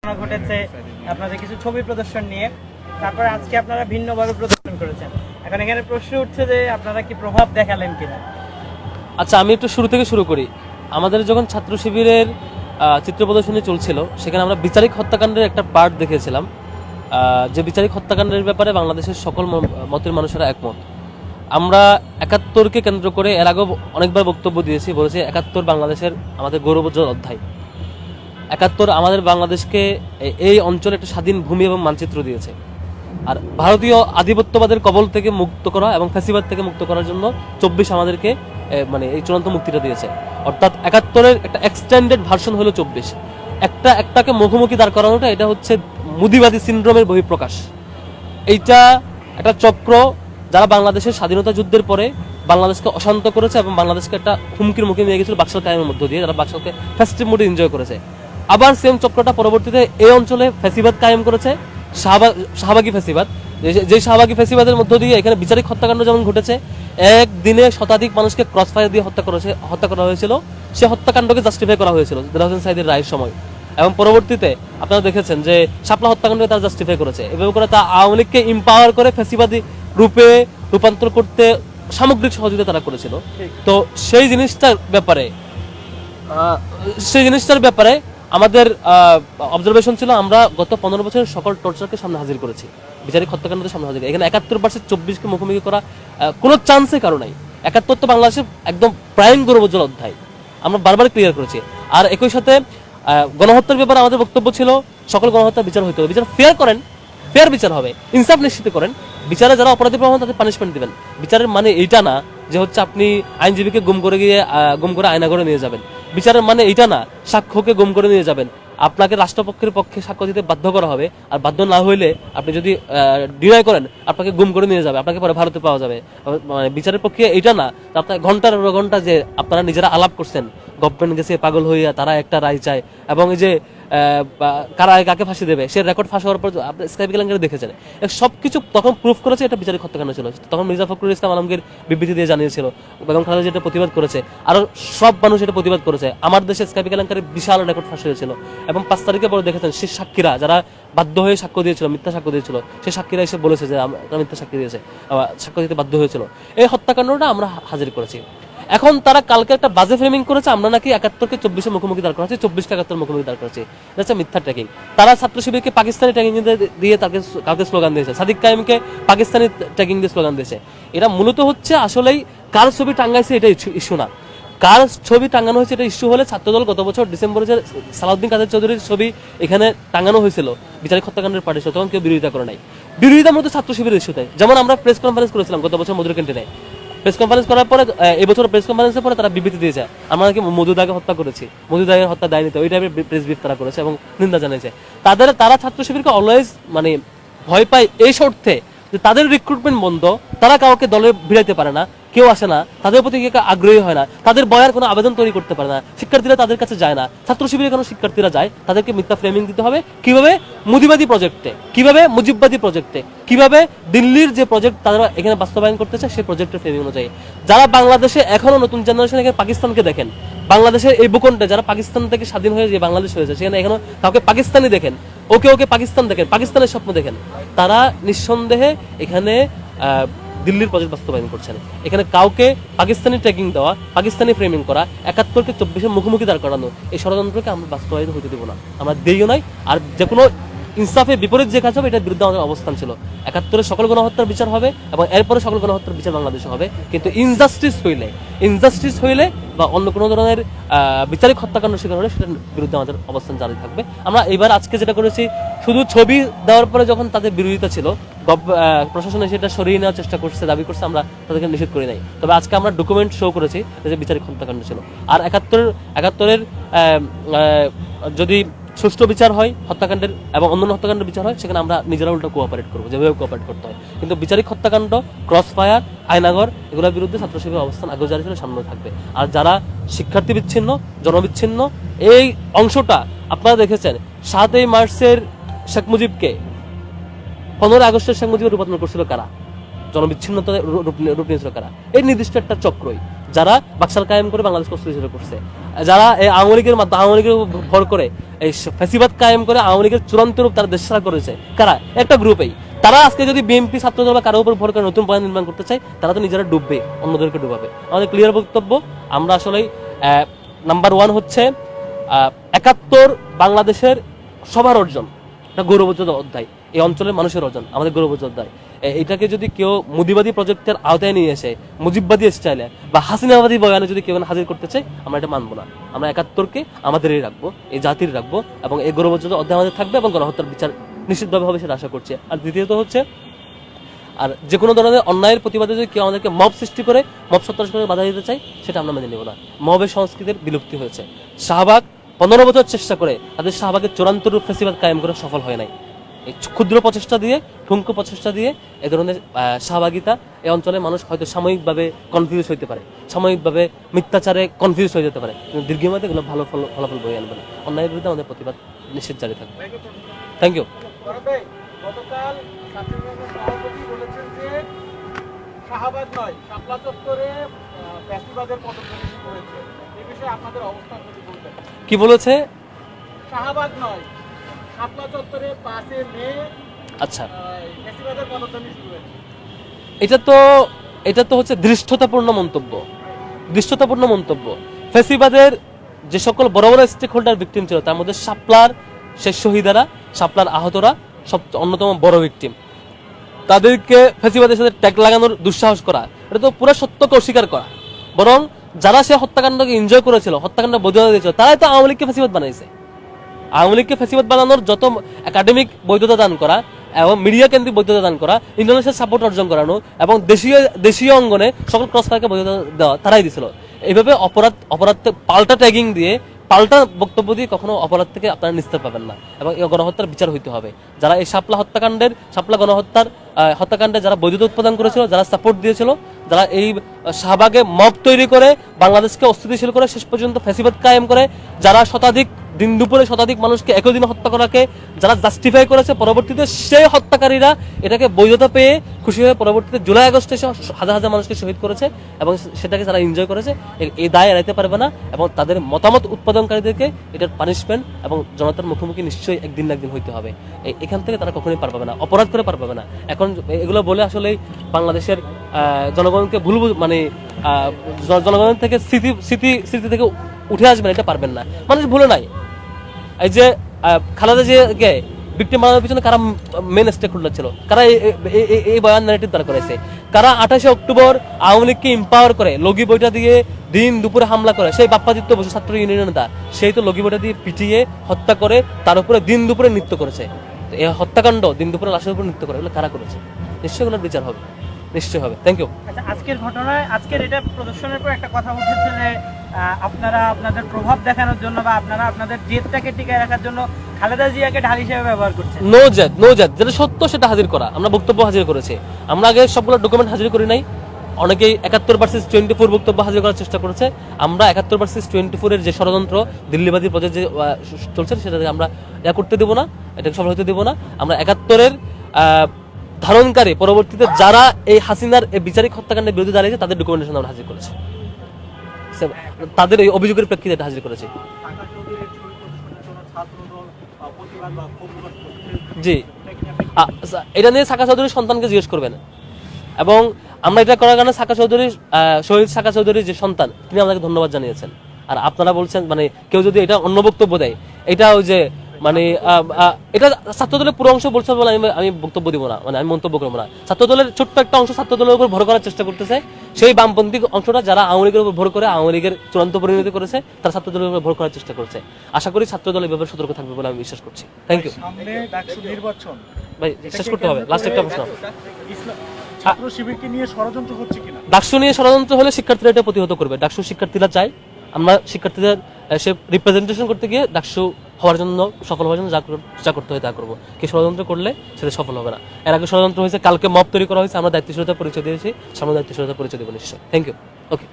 ঘটেছে আপনাদের কিছু ছবি প্রদর্শন নিয়ে, তারপরে আজকে আপনারা ভিন্নভাবে প্রদর্শন করেছেন। এখন এখানে প্রশ্ন উঠছে যে আপনারা কি প্রভাব দেখালেন কিনা। আচ্ছা, আমি একটু শুরু থেকে শুরু করি। আমাদের যখন ছাত্র শিবিরের চিত্র প্রদর্শনী চলছিল, সেখানে আমরা বিচারিক হত্যাকাণ্ডের একটা পার্ট দেখেছিলাম। যে বিচারিক হত্যাকাণ্ডের ব্যাপারে বাংলাদেশের সকল মতের মানুষেরা একমত। আমরা ৭১কে কেন্দ্র করে এর আগেও অনেকবার বক্তব্য দিয়েছি, বলেছি ৭১ বাংলাদেশের আমাদের গৌরবোজ্জ্বল অধ্যায়। ৭১ আমাদের বাংলাদেশকে এই অঞ্চলে একটা স্বাধীন ভূমি এবং মানচিত্র দিয়েছে। আর ভারতীয় আধিপত্যবাদের কবল থেকে মুক্ত করা এবং ফ্যাসিবাদ থেকে মুক্ত করার জন্য ২৪ আমাদেরকে মানে এই চূড়ান্ত মুক্তিটা দিয়েছে। অর্থাৎ ৭১-এর একটা এক্সটেন্ডেড ভার্সন হলো ২৪। একটাকে মুখোমুখি দাঁড় করানোটা, এটা হচ্ছে মুদিবাদী সিনড্রোমের বহিঃপ্রকাশ। এইটা একটা চক্র যারা বাংলাদেশের স্বাধীনতা যুদ্ধের পরে বাংলাদেশকে অশান্ত করেছে এবং বাংলাদেশকে একটা হুমকির মুখে নিয়ে গেছিল বাকশাল কায়েমের মধ্য দিয়ে, যারা বাকশালকে ফেস্টিভ মোডে এনজয় করেছে। আবার সেম চক্রটা পরবর্তীতে এই অঞ্চলে ফ্যাসিবাদ কায়েম করেছে, শাহবাগী ফ্যাসিবাদ। যে শাহবাগী ফ্যাসিবাদের মধ্য দিয়ে এখানে বিচারিক হত্যাকাণ্ড যেমন ঘটেছে, একদিনে শতাধিক মানুষকে ক্রস ফায়ার দিয়ে হত্যা করা হয়েছিল। সে হত্যাকাণ্ডকে জাস্টিফাই করা হয়েছিল দেলোয়ার হোসেন সাঈদীর রায়ের সময়। এবং পরবর্তীতে আপনারা দেখেছেন যে শাপলা হত্যাকাণ্ডকে তারা জাস্টিফাই করেছে। এভাবে করে তা আওয়ামী লীগকে ইম্পাওয়ার করে ফ্যাসিবাদী রূপে রূপান্তর করতে সামগ্রিক সহযোগিতা তারা করেছিল। তো সেই জিনিসটার ব্যাপারে আমাদের অবজারভেশন ছিল, আমরা গত ১৫ বছরের সকল টর্চারকে সামনে হাজির করেছি, বিচারিক হত্যাকাণ্ডের সামনে হাজির। এখানে ৭১ মুখোমুখি করা কোনো চান্সে কারো নাই। ৭১ তো বাংলাদেশের একদম প্রাইম গৌরবোজ্জ্বল অধ্যায়, আমরা বারবার ক্লিয়ার করেছি। আর একই সাথে গণহত্যার ব্যাপারে আমাদের বক্তব্য ছিল, সকল গণহত্যার বিচার হইতে হবে, বিচার ফেয়ার করেন, ফেয়ার বিচার হবে, ইনসাফ নিশ্চিত করেন। বিচারে যারা অপরাধী প্রমাণ তাদের পানিশমেন্ট দিবেন। বিচারের মানে এইটা না যে হচ্ছে আপনি আইনজীবীকে গুম করে আয়নাঘরে নিয়ে যাবেন। বিচারের মানে এইটা না সাক্ষ্যকে গুম করে নিয়ে যাবেন। আপনাকে রাষ্ট্রপক্ষের পক্ষে সাক্ষ্য দিতে বাধ্য করা হবে, আর বাধ্য না হইলে আপনি যদি ডিনাই করেন, আপনাকে গুম করে নিয়ে যাবে, আপনাকে পরে ভারতে পাওয়া যাবে। মানে বিচারের পক্ষে এইটা না আপনার ঘন্টার ঘন্টা যে আপনারা নিজেরা আলাপ করছেন, গভর্নমেন্ট গেছে পাগল হইয়া তারা একটা রায় চায়, এবং এই যে কারা কাকে ফাঁসি দেবে সে রেকর্ড ফাঁস হওয়ার পর আপনি স্কাইপ কেলেঙ্কারি দেখেছেন। সবকিছু তখন প্রুফ করেছে এটা বিচারিক হত্যাকাণ্ড ছিল। তখন মির্জা ফখরুল ইসলাম আলমগীর বিবৃতি দিয়ে জানিয়েছিল, বেগম খালেদা যেটা প্রতিবাদ করেছে, আরো সব মানুষ এটা প্রতিবাদ করেছে। আমার দেশে স্কাইপ কেলেঙ্কারি বিশাল রেকর্ড ফাঁস হয়েছিল। এবং ৫ তারিখে পরে দেখেছেন সে সাক্ষীরা যারা বাধ্য হয়ে সাক্ষ্য দিয়েছিল, মিথ্যা সাক্ষ্য দিয়েছিল, সে সাক্ষীরা এসে বলেছে যে আমরা মিথ্যা সাক্ষী দিয়েছে, সাক্ষ্য দিতে বাধ্য হয়েছিল। এই হত্যাকাণ্ডটা আমরা হাজির করেছি। এখন তারা কালকে একটা বাজে ফ্রেমিং করেছে, আমরা নাকি ৭১-কে ২৪-এ মুখোমুখি দাঁড় করাচ্ছি, ২৪-কে ৭১ মুখোমুখি দাঁড় করাচ্ছি। এটা মিথ্যা ট্যাগিং। তারা ছাত্র শিবিরকে পাকিস্তানি ট্যাগিং দিয়ে কালকে স্লোগান দিয়েছে, সাদিক কায়েমকে পাকিস্তানি ট্যাগিং দিয়ে স্লোগান দিয়েছে। এটা মূলত হচ্ছে আসলেই কার ছবি টাঙ্গাইছে এটা ইস্যু না, কার ছবি টাঙ্গানো হয়েছে এটা ইস্যু হলে ছাত্রদল গত বছর ডিসেম্বরে যে সালাউদ্দিন কাদের চৌধুরীর ছবি এখানে টাঙ্গানো হয়েছিল বিচারিক হত্যাকাণ্ডের পার্টি, তখন কেউ বিরোধিতা করে নাই। বিরোধিতা মূলত ছাত্র শিবিরের ইস্যুতে। যেমন আমরা প্রেস কনফারেন্স করেছিলাম গত বছর মধুর ক্যান্টিনে। প্রেস কনফারেন্স করার পরে এবছর প্রেস কনফারেন্সের পরে তারা বিবৃতি দিয়েছে, আমরা নাকি মধুদাকে হত্যা করেছি, মধুদাকে হত্যা দায় নিতে, ওই টাইপের প্রেস ব্রিফ তারা করেছে এবং নিন্দা জানিয়েছে। তারা ছাত্র শিবিরকে অলওয়েজ মানে ভয় পায় এই শর্তে যে তাদের রিক্রুটমেন্ট বন্ধ, তারা কাউকে দলে ভিড়াইতে পারে না, কেউ আসে না, তাদের প্রতি আগ্রহী হয় না, তাদের বয়ার কোনো আবেদন তৈরি করতে পারে না, শিক্ষার্থীরা তাদের কাছে যায় না। ছাত্র শিবিরে কোনো শিক্ষার্থীরা যায়, তাদেরকে মিথ্যা ফ্রেমিং দিতে হবে। কিভাবে? মুদিবাদী প্রজেক্টে, কিভাবে মুজিববাদী প্রজেক্টে, কিভাবে দিল্লির যে প্রজেক্ট তারা এখানে বাস্তবায়ন করতেছে সেই প্রজেক্টের ফ্রেমিং অনুযায়ী। যারা বাংলাদেশে এখনো নতুন জেনারেশন এখানে পাকিস্তানকে দেখেন, বাংলাদেশের এই ভূখণ্ডে যারা পাকিস্তান থেকে স্বাধীন হয়ে যে বাংলাদেশ হয়েছে সেখানে এখনো কাউকে পাকিস্তানি দেখেন, ওকে পাকিস্তান দেখেন, পাকিস্তানের স্বপ্ন দেখেন, তারা নিঃসন্দেহে এখানে দিল্লির প্রজেক্ট বাস্তবায়ন করছেন। এখানে কাউকে পাকিস্তানি ট্যাগিং দেওয়া, পাকিস্তানি ফ্রেমিং করা, ৭১-কে ২৪-এর মুখোমুখি দাঁড় করানো, এই ষড়যন্ত্রকে আমরা বাস্তবায়িত হতে দেবো না, আমরা দিইও নাই। আর যে কোনো ইনসাফের বিপরীত যে কাজ হবে এটার বিরুদ্ধে আমাদের অবস্থান ছিল। ৭১-এর সকল গণহত্যার বিচার হবে এবং এরপরে সকল গণহত্যার বিচার বাংলাদেশে হবে। কিন্তু ইনজাস্টিস হইলে বা অন্য কোনো ধরনের বিচারিক হত্যাকাণ্ড শিকার হলে সেটার বিরুদ্ধে আমাদের অবস্থান জারি থাকবে। আমরা এবার আজকে যেটা করেছি, শুধু ছবি দেওয়ার পরে যখন তাদের বিরোধিতা ছিল, প্রশাসন সেটা সরিয়ে নেওয়ার চেষ্টা করছে, দাবি করছে, আমরা তাদেরকে নিষেধ করি নাই। তবে আজকে আমরা ডকুমেন্ট শো করেছি যে বিচারিক হত্যাকাণ্ড ছিল। আর ৭১-এর যদি সুষ্ঠু বিচার হয় হত্যাকাণ্ডের এবং অন্যান্য হত্যাকাণ্ডের বিচার হয়, সেখানে আমরা নিজেরা উল্টো কোঅপারেট করবো, যেভাবে কোঅপারেট করতে হয়। কিন্তু বিচারিক হত্যাকাণ্ড, ক্রস ফায়ার, আয়নাঘর, এগুলোর বিরুদ্ধে ছাত্র শিবিরের অবস্থান আগেও জারি ছিল, সামনে থাকবে। আর যারা শিক্ষার্থী বিচ্ছিন্ন, জনবিচ্ছিন্ন, এই অংশটা আপনারা দেখেছেন ৭ই মার্চের শেখ মুজিবকে ১৫ আগস্টের শেখ মুজিবের রূপান্তর করছিল কারা, জনবিচ্ছিন্নতা রূপ নিয়েছিল কারা, এই নির্দিষ্ট একটা চক্রই যারা বাকশাল কায়েম করে বাংলাদেশ অস্থিতিশীল করছে, যারা আওয়ামী লীগের ভর করে এই ফ্যাসিবাদ কায়েম করে আওয়ামী লীগের চূড়ান্ত রূপ তারা দেশ ছাড়া করেছে। কারা? একটা গ্রুপেই। তারা আজকে যদি বিএনপি ছাত্রদল বা কারো উপর ভর করে নতুন বয়ান নির্মাণ করতে চায়, তারা তো নিজেরা ডুববে, অন্যদেরকে ডুবাবে। আমাদের ক্লিয়ার বক্তব্য, আমরা আসলে নাম্বার 1 হচ্ছে ৭১ বাংলাদেশের সবার অর্জন, এটা গৌরবোজ্জ্বল অধ্যায়, এই অঞ্চলের মানুষের অর্জন, আমাদের গৌরবোজ্জ্বল অধ্যায়। এটাকে যদি কেউ মুদিবাদী প্রজেক্টের আওতায় নিয়ে এসে মুজিববাদী স্টাইলে বা হাসিনাবাদী বয়ানে যদি কেউ হাজির করতে চাই, আমরা এটা মানবো না। আমরা ৭১কে আমাদেরই রাখবো, এই জাতির রাখবো, এবং এই গৌরবোজ্জ্বল অধ্যায় আমাদের থাকবে, এবং গণহত্যার বিচার নিশ্চিতভাবে হবে সেটা আশা করছি। আর দ্বিতীয়ত হচ্ছে, আর যে কোনো ধরনের অন্যায়ের প্রতিবাদে যদি কেউ আমাদেরকে মব সৃষ্টি করে, মব সত্যাচার করে বাধা দিতে চাই, সেটা আমরা মেনে নেব না। মবের সংস্কৃতির বিলুপ্তি হয়েছে। শাহবাগ 15 বছর চেষ্টা করে তাদের শাহবাগের চূড়ান্ত রূপ ফ্যাসিবাদ কায়েম করে সফল হয় নাই। এই ক্ষুদ্র প্রচেষ্টা দিয়ে, ঠুনকো প্রচেষ্টা দিয়ে এ ধরনের শাহবাগিতা এই অঞ্চলের মানুষ হয়তো সাময়িকভাবে কনফিউজ হইতে পারে, সাময়িকভাবে মিথ্যাচারে কনফিউজ হয়ে যেতে পারে, কিন্তু দীর্ঘমেয়াদে এগুলো ভালো ফলাফল বয়ে আনবে না। অন্যায়ের বিরুদ্ধে আমাদের প্রতিবাদ নিশ্চিত জারি থাকবে। Thank you. গতকাল ছাত্রলীগের সভাপতি বলেছেন যে শাহবাগ নয়, শাপলা চত্বরে ফ্যাসিবাদের পদক্ষেপ শুরু হয়েছে। এই বিষয়ে আপনাদের অবস্থান যদি বলতেন। কি বলেছে? শাহবাগ নয়, শাপলা চত্বরে 5 মে আচ্ছা, ফ্যাসিবাদের পদক্ষেপ শুরু হয়েছে। এটা তো হচ্ছে দৃষ্টতাপূর্ণ মন্তব্য। ফ্যাসিবাদের যে সকল বড় বড় স্টেক হোল্ডার ভিকটিম ছিল, তার মধ্যে শাপলার শেষ শহীদারা, শাপলার আহতরা সবচেয়ে অন্যতম বড় ভিকটিম। তাদেরকে ফ্যাসিবাদের সাথে ট্যাগ লাগানোর দুঃসাহস করা, এটা তো পুরো সত্যকে অস্বীকার করা। বরং যারা সে হত্যাকাণ্ডকে এনজয় করেছিল, হত্যাকাণ্ড বৈধতা দিয়েছিল, তারাই তো আওয়ামী লীগকে ফ্যাসিবাদ বানাইছে। আওয়ামী লীগকে ফ্যাসিবাদ বানানোর যত একাডেমিক বৈধতা দান করা এবং মিডিয়া কেন্দ্রিক বৈধতা দান করা, ইন্টারন্যাশনাল সাপোর্ট অর্জন করানো এবং দেশীয় অঙ্গনে সকল ক্রসফায়ারকে বৈধতা দেওয়া, তারাই দিছিল। এইভাবে অপরাধ পাল্টা ট্যাগিং দিয়ে, পাল্টা বক্তব্য দিয়ে কখনো অপরাধ থেকে আপনারা নিস্তার পাবেন না, এবং এই গণহত্যার বিচার হইতে হবে। যারা এই শাপলা হত্যাকাণ্ডে যারা বৈধতা উৎপাদন করেছিল, যারা সাপোর্ট দিয়েছিল, যারা এই শাহবাগে মব তৈরি করে বাংলাদেশকে অস্থিতিশীল করে শেষ পর্যন্ত ফ্যাসিবাদ কায়েম করে, যারা দিন দুপুরে শতাধিক মানুষকে একই দিনে হত্যা করাকে যারা জাস্টিফাই করেছে, পরবর্তীতে সেই হত্যাকারীরা এটাকে বৈধতা পেয়ে খুশি হয়ে পরবর্তীতে জুলাই আগস্টে হাজার হাজার মানুষকে শহীদ করেছে, এবং সেটাকে যারা এনজয় করেছে, এই দায় এড়াইতে পারবে না। এবং তাদের মতামত উৎপাদনকারীদেরকে এটার পানিশমেন্ট এবং জনতার মুখোমুখি নিশ্চয়ই একদিন না একদিন হইতে হবে। এখান থেকে তারা কখনোই পার পাবে না, অপরাধ করে পার পাবে না। এখন এগুলো বলে আসলে বাংলাদেশের জনগণকে জনগণের থেকে স্মৃতি থেকে উঠে আসবেন, এটা পারবেন না। মানুষ ভুলে নাই, এই যে খালেদা জিয়াকে ভিকটিম বানানোর পিছনে কারা মেন স্টেক হোল্ডার ছিল, কারা এই বয়ান ন্যারেটিভ দ্বারা করেছে, কারা 28 অক্টোবর আওয়ামী লীগকে এম্পাওয়ার করে লগি বইটা দিয়ে দিন দুপুরে হামলা করে, সেই বাপ্পাদিত্য বসু ছাত্র ইউনিয়নের নেতা, সেই তো লগি বইটা দিয়ে পিটিয়ে হত্যা করে তার উপরে দিন দুপুরে নৃত্য করেছে। এই হত্যাকাণ্ড, দিন দুপুরে লাশের উপরে নৃত্য করে, এগুলো কারা করেছে? নিশ্চয়ই এগুলোর বিচার হবে, নিশ্চয়ই হবে। Thank you. আচ্ছা, আজকের এটা প্রদর্শনের পর একটা কথা উঠেছে যে আপনারা আপনাদের প্রভাব দেখানোর জন্য বা আপনারা আপনাদের জেদটাকে টিকায় রাখার জন্য খালেদা জিয়াকে ঢাল হিসেবে ব্যবহার করছেন। নো জেদ, যেটা সত্য সেটা হাজির করা। আমরা বক্তব্য হাজির করেছি, আমরা আগে সবগুলো ডকুমেন্ট হাজির করি নাই। অনেকেই ৭১/24 বক্তব্য হাজির করার চেষ্টা করেছে। আমরা ৭১/24 যে ষড়যন্ত্র, দিল্লিবাদী প্রজেক্ট যে চলছে, সেটাকে আমরা করতে দেবো না, এটাকে সফল হতে দেবো না। আমরা ৭১-এর ধারণকারী পরবর্তীতে যারা এই হাসিনার এই বিচারিক হত্যাকাণ্ডের বিরুদ্ধে দাঁড়িয়েছে, তাদের ডকুমেন্টেশন আমরা হাজির করেছি, তাদের এই অভিযোগের প্রেক্ষিতে এটা হাজির করেছি। জি, এটা নিয়ে সাকা চৌধুরীর সন্তানকে জিজ্ঞেস করবেন। এবং আমরা এটা করার কারণে শহীদ সাকা চৌধুরীর যে সন্তান, তিনি আমাদেরকে ধন্যবাদ জানিয়েছেন। আর আপনারা বলছেন মানে কেউ যদি এটা অন্য বক্তব্য দেয়, এটা ওই যে মানে এটা ছাত্রদলের পুরো অংশ বলছে বলে আমি বক্তব্য দিব না, মানে আমি মন্তব্য করবো না। ছাত্রদলের ছোট্ট একটা অংশ ছাত্রদলের উপর ভর করার চেষ্টা করতেছে, সেই বামপন্থী অংশটা যারা আওয়ামী লীগের উপর ভর করে আওয়ামী লীগের চূড়ান্ত পরিণতি করেছে, তারা ছাত্রদলের উপর ভর করার চেষ্টা করছে। আশা করি ছাত্রদল এভাবে সতর্ক থাকবে বলে আমি বিশ্বাস করছি। Thank you. সামনে ডাকসু নির্বাচন, ভাই শেষ করতে হবে, লাস্ট একটা প্রশ্ন। ছাত্র শিবিরকে নিয়ে ষড়যন্ত্র হচ্ছে কিনা? ডাকসু নিয়ে ষড়যন্ত্র হলে শিক্ষার্থীরা এটা প্রতিহত করবে। ডাকসু শিক্ষার্থীরা চায়, আমরা শিক্ষার্থীদের সে রিপ্রেজেন্টেশন করতে গিয়ে ডাকসু হওয়ার জন্য, সফল হওয়ার জন্য যা করতে হয় তা করবো। কি ষড়যন্ত্র করলে সেটা সফল হবে না। এর আগে ষড়যন্ত্র হয়েছে, কালকে মব তৈরি করা হয়েছে, আমরা দায়িত্বশীলতার পরিচয় দিয়েছি, সামনে দায়িত্বশীলতার পরিচয় দেবো নিশ্চয়। Thank you. ওকে।